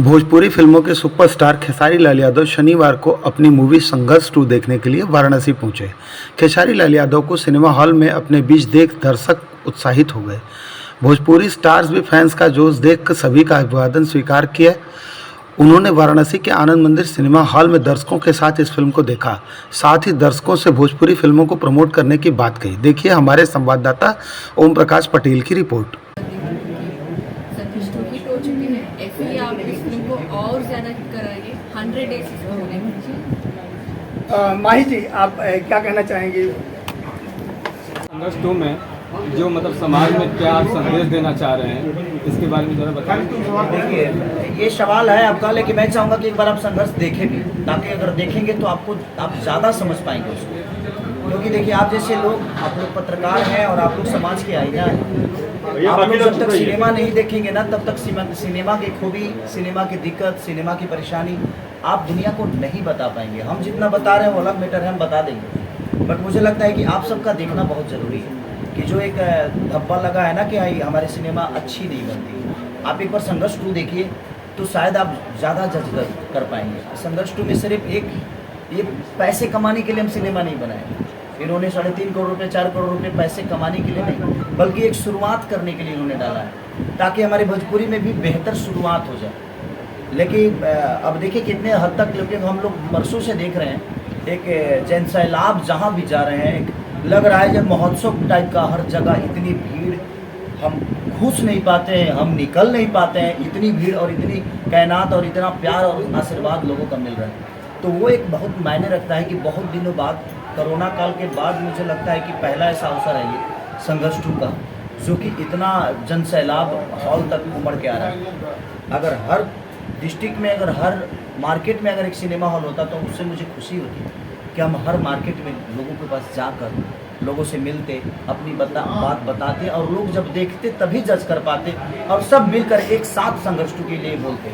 भोजपुरी फिल्मों के सुपरस्टार खेसारी लाल यादव शनिवार को अपनी मूवी संघर्ष 2 देखने के लिए वाराणसी पहुंचे। खेसारी लाल यादव को सिनेमा हॉल में अपने बीच देख दर्शक उत्साहित हो गए। भोजपुरी स्टार्स भी फैंस का जोश देखकर सभी का अभिवादन स्वीकार किया। उन्होंने वाराणसी के आनंद मंदिर सिनेमा हॉल में दर्शकों के साथ इस फिल्म को देखा। साथ ही दर्शकों से भोजपुरी फिल्मों को प्रमोट करने की बात कही। देखिए हमारे संवाददाता ओम प्रकाश पटेल की रिपोर्ट। संतुष्ट हिट हो चुकी है, ऐसे ही आप इस फिल्म को और ज़्यादा हिट कराइए। 100 डेज इसको होने दीजिए। माही जी, आप क्या कहना चाहेंगे? संघर्ष 2 में जो मतलब समाज में क्या संदेश देना चाह रहे हैं, इसके बारे में जरा बताएं। देखिए, ये सवाल है आपका, लेकिन मैं चाहूँगा कि एक बार आप संघर्ष देखें भी, ताकि अगर देखेंगे तो आप ज़्यादा समझ पाएंगे उसको। क्योंकि देखिए, आप जैसे लोग, आप लोग पत्रकार हैं और आप लोग समाज के आईना हैं। आप लोग जब तक सिनेमा नहीं देखेंगे ना, तब तक सिनेमा की खूबी, सिनेमा की दिक्कत, सिनेमा की परेशानी आप दुनिया को नहीं बता पाएंगे। हम जितना बता रहे हैं वो अलग मैटर है, हम बता देंगे। बट मुझे लगता है कि आप सबका देखना बहुत ज़रूरी है कि जो एक धब्बा लगा है ना कि हमारी सिनेमा अच्छी नहीं बनती। आप एक बार संघर्ष 2 देखिए तो शायद आप ज़्यादा जज कर पाएंगे। संघर्ष 2 में सिर्फ ये पैसे कमाने के लिए हम सिनेमा नहीं बनाए। इन्होंने 3.5 करोड़ रुपये, 4 करोड़ रुपये पैसे कमाने के लिए नहीं, बल्कि एक शुरुआत करने के लिए इन्होंने डाला है, ताकि हमारी भोजपुरी में भी बेहतर शुरुआत हो जाए। लेकिन अब देखिए कितने हद तक, लेकिन हम लोग बरसों से देख रहे हैं एक जन सैलाब जहाँ भी जा रहे हैं, एक लग रहा है जब महोत्सव टाइप का, हर जगह इतनी भीड़, हम घुस नहीं पाते हैं, हम निकल नहीं पाते हैं, इतनी भीड़ और इतनी कायनात और इतना प्यार और आशीर्वाद लोगों का मिल रहा है। तो वो एक बहुत मायने रखता है कि बहुत दिनों बाद, कोरोना काल के बाद, मुझे लगता है कि पहला ऐसा अवसर है ये संघर्ष 2 का, जो कि इतना जन सैलाब हॉल तक उमड़ के आ रहा है। अगर हर डिस्ट्रिक्ट में, अगर हर मार्केट में अगर एक सिनेमा हॉल होता तो उससे मुझे खुशी होती कि हम हर मार्केट में लोगों के पास जाकर लोगों से मिलते, अपनी बात बताते, और लोग जब देखते तभी जज कर पाते, और सब मिलकर एक साथ संघर्ष 2 के लिए बोलते।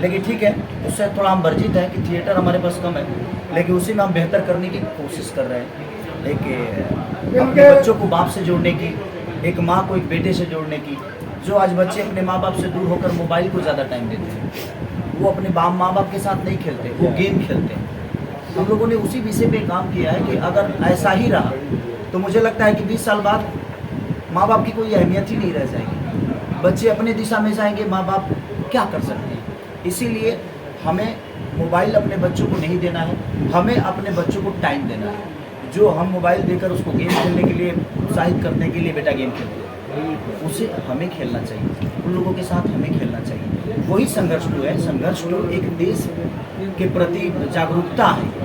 लेकिन ठीक है, उससे थोड़ा हम वर्जित हैं कि थिएटर हमारे पास कम है, लेकिन उसी में हम बेहतर करने की कोशिश कर रहे हैं। एक अपने बच्चों को बाप से जोड़ने की, एक माँ को एक बेटे से जोड़ने की। जो आज बच्चे अपने माँ बाप से दूर होकर मोबाइल को ज़्यादा टाइम देते हैं, वो अपने माँ बाप के साथ नहीं खेलते, वो गेम खेलते हैं। हम लोगों ने उसी विषय पे काम किया है कि अगर ऐसा ही रहा तो मुझे लगता है कि 20 साल बाद माँ बाप की कोई अहमियत ही नहीं रह जाएगी। बच्चे अपने दिशा में जाएंगे, माँ बाप क्या कर सकते हैं। इसीलिए हमें मोबाइल अपने बच्चों को नहीं देना है, हमें अपने बच्चों को टाइम देना है। जो हम मोबाइल देकर उसको गेम खेलने के लिए उत्साहित करने के लिए, बेटा गेम खेलते, उसे हमें खेलना चाहिए, उन लोगों के साथ हमें खेलना चाहिए। वही संघर्ष 2 है। संघर्ष 2 एक देश के प्रति जागरूकता है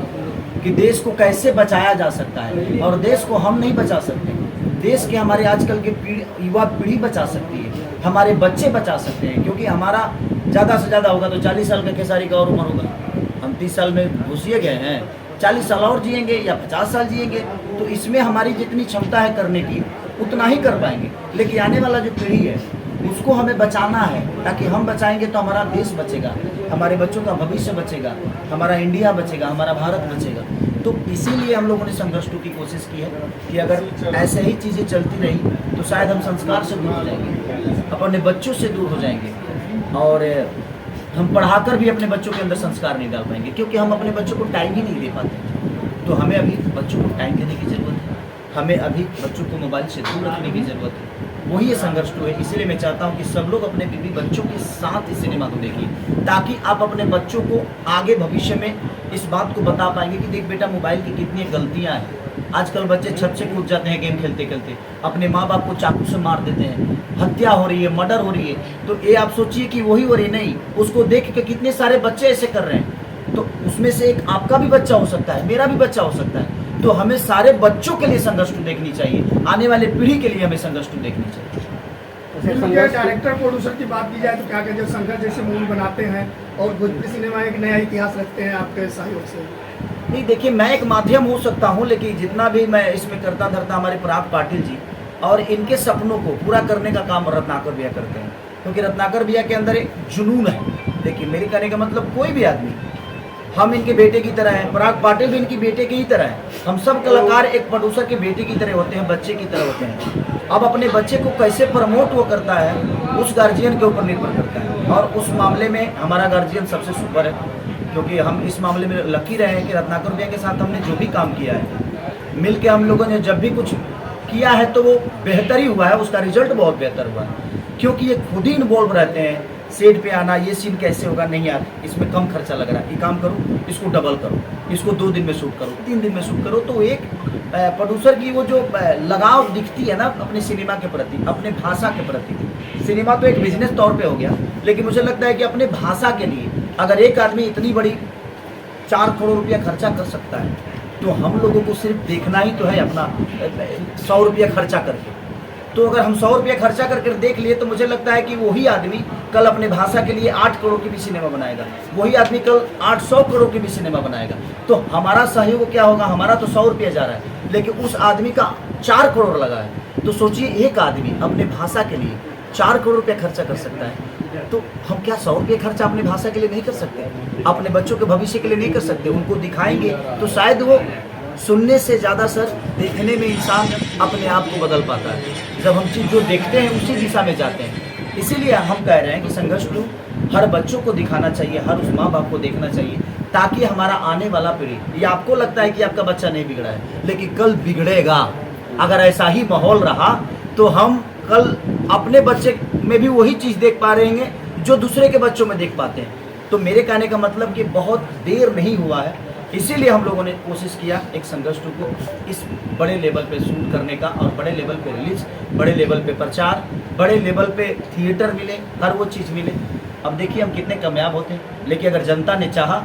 कि देश को कैसे बचाया जा सकता है, और देश को हम नहीं बचा सकते। देश के हमारे आजकल के युवा पीढ़ी बचा सकती है, हमारे बच्चे बचा सकते हैं। क्योंकि हमारा ज़्यादा से ज़्यादा होगा तो 40 साल का खेसारी का और उम्र होगा, हम 30 साल में घुसिए गए हैं, 40 साल और जिएंगे या 50 साल जिएंगे, तो इसमें हमारी जितनी क्षमता है करने की उतना ही कर पाएंगे। लेकिन आने वाला जो पीढ़ी है उसको हमें बचाना है, ताकि हम बचाएंगे तो हमारा देश बचेगा, हमारे बच्चों का भविष्य बचेगा, हमारा इंडिया बचेगा, हमारा भारत बचेगा। तो इसीलिए हम लोगों ने संघर्ष 2 की कोशिश की है कि अगर ऐसे ही चीज़ें चलती रही तो शायद हम संस्कार से दूर हो जाएंगे, अपने बच्चों से दूर हो जाएंगे, और हम पढ़ाकर भी अपने बच्चों के अंदर संस्कार नहीं डाल पाएंगे, क्योंकि हम अपने बच्चों को टाइम ही नहीं दे पाते। तो हमें अभी बच्चों को टाइम देने की ज़रूरत है, हमें अभी बच्चों को मोबाइल से दूर रखने की ज़रूरत है। वही ये संघर्ष 2 है। इसीलिए मैं चाहता हूँ कि सब लोग अपने बीवी बच्चों के साथ इस सिनेमा को देखिए, ताकि आप अपने बच्चों को आगे भविष्य में इस बात को बता पाएंगे कि देख बेटा, मोबाइल की कितनी गलतियाँ हैं। आजकल बच्चे छत से कूद जाते हैं गेम खेलते खेलते, अपने माँ बाप को चाकू से मार देते हैं, हत्या हो रही है, मर्डर हो रही है। तो ये आप सोचिए कि वही हो रही नहीं, उसको देख के कितने सारे बच्चे ऐसे कर रहे हैं। तो उसमें से एक आपका भी बच्चा हो सकता है, मेरा भी बच्चा हो सकता है। तो हमें सारे बच्चों के लिए संघर्ष 2 देखनी चाहिए, आने वाले पीढ़ी के लिए हमें संघर्ष 2 देखनी चाहिए। डायरेक्टर प्रोड्यूसर की बात की जाए तो क्या कहते हैं, संघर्ष जैसे मूवी बनाते हैं और भोजपुरी सिनेमा एक नया इतिहास रखते हैं आपके सहयोग से? नहीं, देखिए, मैं एक माध्यम हो सकता हूँ, लेकिन जितना भी मैं इसमें करता धरता, हमारे पराग पाटिल जी और इनके सपनों को पूरा करने का काम रत्नाकर भैया करते हैं। क्योंकि रत्नाकर भैया के अंदर एक जुनून है। देखिए, मेरे कहने का मतलब, कोई भी आदमी हम इनके बेटे की तरह हैं, पराग पाटिल भी इनकी बेटे की ही तरह हैं। हम सब कलाकार एक प्रोड्यूसर के बेटे की तरह होते हैं, बच्चे की तरह होते हैं। अब अपने बच्चे को कैसे प्रमोट वो करता है उस गार्जियन के ऊपर निर्भर करता है, और उस मामले में हमारा गार्जियन सबसे सुपर है, क्योंकि हम इस मामले में लकी रहे हैं कि रत्नाकर भैया के साथ हमने जो भी काम किया है, मिल के हम लोगों ने जब भी कुछ किया है तो वो बेहतर ही हुआ है, उसका रिजल्ट बहुत बेहतर हुआ है, क्योंकि ये खुद ही इन्वॉल्व रहते हैं। सेट पे आना, ये सीन कैसे होगा, नहीं यार इसमें कम खर्चा लग रहा है, ये काम करो, इसको डबल करो, इसको 2 दिन में शूट करो, 3 दिन में शूट करो। तो एक प्रोड्यूसर की वो जो लगाव दिखती है ना अपने सिनेमा के प्रति, अपने भाषा के प्रति। सिनेमा तो एक बिजनेस तौर पे हो गया, लेकिन मुझे लगता है कि अपने भाषा के लिए अगर एक आदमी इतनी बड़ी 4 करोड़ रुपया खर्चा कर सकता है, तो हम लोगों को सिर्फ देखना ही तो है अपना 100 रुपया खर्चा करके। तो अगर हम 100 रुपया खर्चा करके देख लिए तो मुझे लगता है कि वही आदमी कल अपने भाषा के लिए 8 करोड़ की भी सिनेमा बनाएगा, वही आदमी कल 800 करोड़ की भी सिनेमा बनाएगा। तो हमारा सहयोग क्या होगा, हमारा तो 100 रुपया जा रहा है, लेकिन उस आदमी का 4 करोड़ लगा है। तो सोचिए एक आदमी अपने भाषा के लिए 4 करोड़ रुपया खर्चा कर सकता है, तो हम क्या 100 रुपये खर्चा अपनी भाषा के लिए नहीं कर सकते, अपने बच्चों के भविष्य के लिए नहीं कर सकते? उनको दिखाएंगे तो शायद वो सुनने से ज़्यादा सर देखने में इंसान अपने आप को बदल पाता है। जब हम चीज़ जो देखते हैं उसी दिशा में जाते हैं। इसीलिए हम कह रहे हैं कि संघर्ष 2 हर बच्चों को दिखाना चाहिए, हर उस माँ बाप को देखना चाहिए, ताकि हमारा आने वाला पीढ़ी, ये आपको लगता है कि आपका बच्चा नहीं बिगड़ा है, लेकिन कल बिगड़ेगा। अगर ऐसा ही माहौल रहा तो हम कल अपने बच्चे में भी वही चीज़ देख पा रहे हैं जो दूसरे के बच्चों में देख पाते हैं। तो मेरे कहने का मतलब कि बहुत देर नहीं हुआ है, इसीलिए हम लोगों ने कोशिश किया एक संघर्ष 2 को इस बड़े लेवल पे शूट करने का, और बड़े लेवल पे रिलीज, बड़े लेवल पे प्रचार, बड़े लेवल पे थिएटर मिले, हर वो चीज़ मिले। अब देखिए हम कितने कामयाब होते हैं, लेकिन अगर जनता ने चाहा,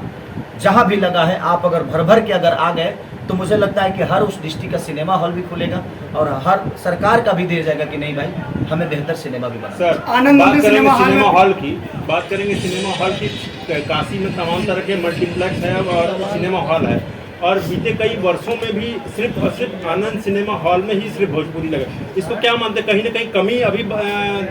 जहाँ भी लगा है, आप अगर भर भर के अगर आ गए, तो मुझे लगता है कि हर उस डिस्ट्रिक्ट का सिनेमा हॉल भी खुलेगा, और हर सरकार का भी दे जाएगा कि नहीं भाई हमें बेहतर सिनेमा भी बनाना। सर आनंद बात मंदिर करेंगे सिनेमा हॉल सिनेमा में- हॉल की, बात करेंगे सिनेमा हॉल की। काशी में तमाम तरह के मल्टीप्लेक्स है और सिनेमा हॉल है, और बीते कई वर्षों में भी सिर्फ और सिर्फ आनंद सिनेमा हॉल में ही सिर्फ भोजपुरी लगा। इसको क्या मानते हैं, कहीं ना कहीं कमी अभी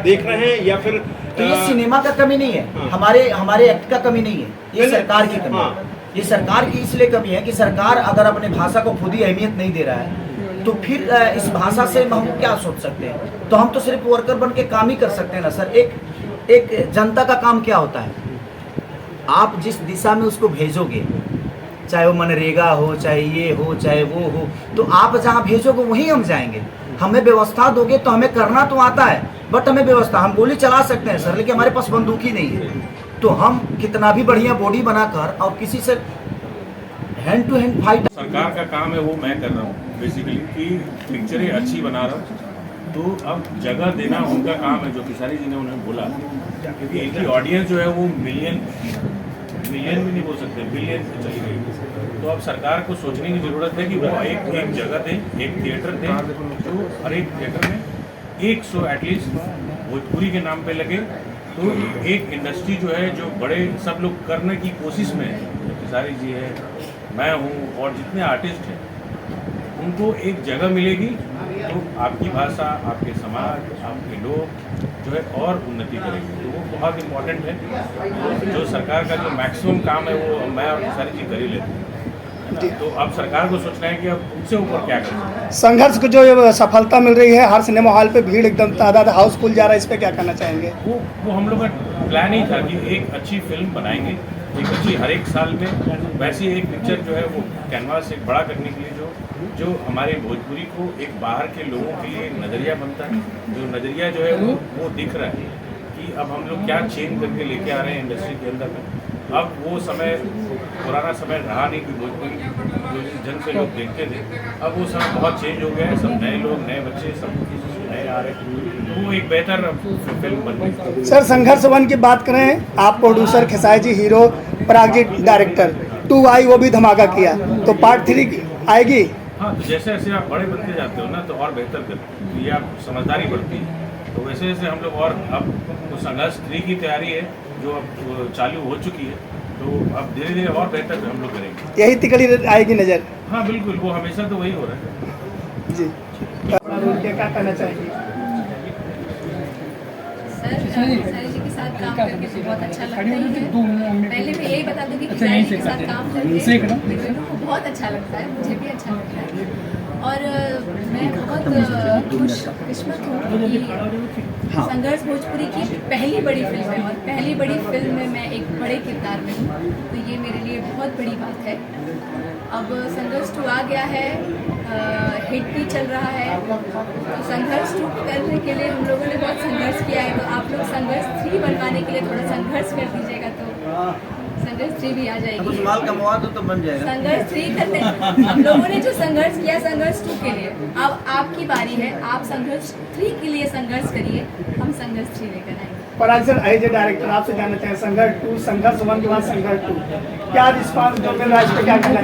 देख रहे हैं, या फिर तो ये सिनेमा का कमी नहीं है, हाँ। हमारे एक्ट का कमी नहीं है, ये नहीं, सरकार की कमी हाँ। है। ये सरकार की इसलिए कमी है कि सरकार अगर अपने भाषा को खुद ही अहमियत नहीं दे रहा है, तो फिर इस भाषा से हम क्या सोच सकते हैं? तो हम तो सिर्फ वर्कर बन के काम ही कर सकते हैं ना सर। एक जनता का काम क्या होता है, आप जिस दिशा में उसको भेजोगे, चाहे वो मनरेगा हो, चाहे ये हो, चाहे वो हो, तो आप जहाँ भेजोगे वहीं हम जाएंगे। हमें व्यवस्था दोगे तो हमें करना तो आता है, बट हमें व्यवस्था, हम गोली चला सकते हैं सर, लेकिन हमारे पास बंदूक ही नहीं है। तो हम कितना भी बढ़िया बॉडी बनाकर और किसी से हैंड टू हैंड फाइट। सरकार का काम है वो मैं कर रहा हूँ बेसिकली, कि पिक्चरें अच्छी बना रहा हूँ। तो अब जगह देना उनका काम है, जो किसारी जी ने उन्हें बोला, क्योंकि इनकी ऑडियंस जो है वो मिलियन भी नहीं बोल सकते, बिलियन से चली गई। तो अब सरकार को सोचने की ज़रूरत है कि वो एक जगह दें, एक थिएटर दें, तो हर एक थिएटर में 100 एटलीस्ट भोजपुरी के नाम पे लगे। तो एक इंडस्ट्री जो है, जो बड़े सब लोग करने की कोशिश में है, किसारी जी है, मैं हूँ, और जितने आर्टिस्ट हैं, उनको एक जगह मिलेगी तो आपकी भाषा, आपके समाज, आपके लोग जो है और उन्नति करेंगे। तो वो बहुत इम्पोर्टेंट है। जो सरकार का जो मैक्सिमम काम है वो मैं और किसारी जी कर ही लेते हैं। तो अब सरकार को सोचना है कि अब उससे ऊपर क्या करें। संघर्ष को जो ये सफलता मिल रही है, हर सिनेमा हॉल पे भीड़ एकदम तादाद हाउसफुल जा रहा है, इस पे क्या कहना चाहेंगे? वो हम लोग का प्लान ही था कि एक अच्छी फिल्म बनाएंगे, एक अच्छी हर एक साल में वैसी एक पिक्चर जो है वो कैनवास एक बड़ा करने के लिए जो हमारे भोजपुरी को एक बाहर के लोगों के लिए एक नज़रिया बनता है, जो नज़रिया जो है वो दिख रहा है कि अब हम लोग क्या चेंज करके लेके आ रहे हैं इंडस्ट्री के अंदर में। अब वो समय, पुराना समय रहा नहीं कि भोजपुरी जो जन से लोग देखते थे, अब वो समय बहुत चेंज हो गया है। सब नए लोग, नए बच्चे, सब नए आ रहे हैं, तो वो एक बेहतर फिल्म बन गई। सर संघर्ष 1 की बात करें, आप प्रोड्यूसर, खेसारी जी हीरो, पराग जी डायरेक्टर, 2 आई वो भी धमाका किया, तो पार्ट 3 आएगी? हाँ, तो जैसे जैसे आप बड़े बनते जाते हो ना, तो और बेहतर करते हो, ये आप समझदारी बढ़ती है। तो वैसे वैसे हम लोग, और अब तो संघर्ष 3 की तैयारी है जो अब चालू हो चुकी है, तो अब धीरे धीरे और बेहतर हम लोग करेंगे। यही तिकड़ी आएगी नजर? हाँ बिल्कुल, वो हमेशा तो वही हो रहा है जी। क्या कहना चाहेंगे? सर, खेसारी जी के साथ साथ काम करके तो बहुत अच्छा लगता ही है। पहले मैं यही बता दूंगी कि खेसारी के साथ काम करके हीरोइनों को बहुत अच्छा लगता है, मुझे भी अच्छा लगता है। और मैं बहुत खुशकिस्मत हूँ कि संघर्ष भोजपुरी की पहली बड़ी फिल्म है, और पहली बड़ी फिल्म में मैं एक बड़े किरदार में हूँ, तो ये मेरे लिए बहुत बड़ी बात है। अब संघर्ष 2 आ गया है, हिट भी चल रहा है, तो संघर्ष 2 करने के लिए हम लोगों ने बहुत संघर्ष किया है, तो आप लोग संघर्ष 3 बनवाने के लिए थोड़ा संघर्ष कर दीजिएगा तो संघर्ष 3 भी आ जाएगी। माल कमवा दो तो बन जाएगा। संघर्ष 3 करते हैं हम लोगों ने जो संघर्ष किया संघर्ष 2 के लिए, अब आपकी बारी है, आप संघर्ष 3 के लिए संघर्ष करिए, हम संघर्ष 3 लेकर आएंगे। पराग सर, एज ए डायरेक्टर आपसे जानना चाहें, संघर्ष 2, संघर्ष 1 के बाद संघर्ष 2, क्या रिस्पॉन्स जो मिल रहा है, इस पे क्या कहना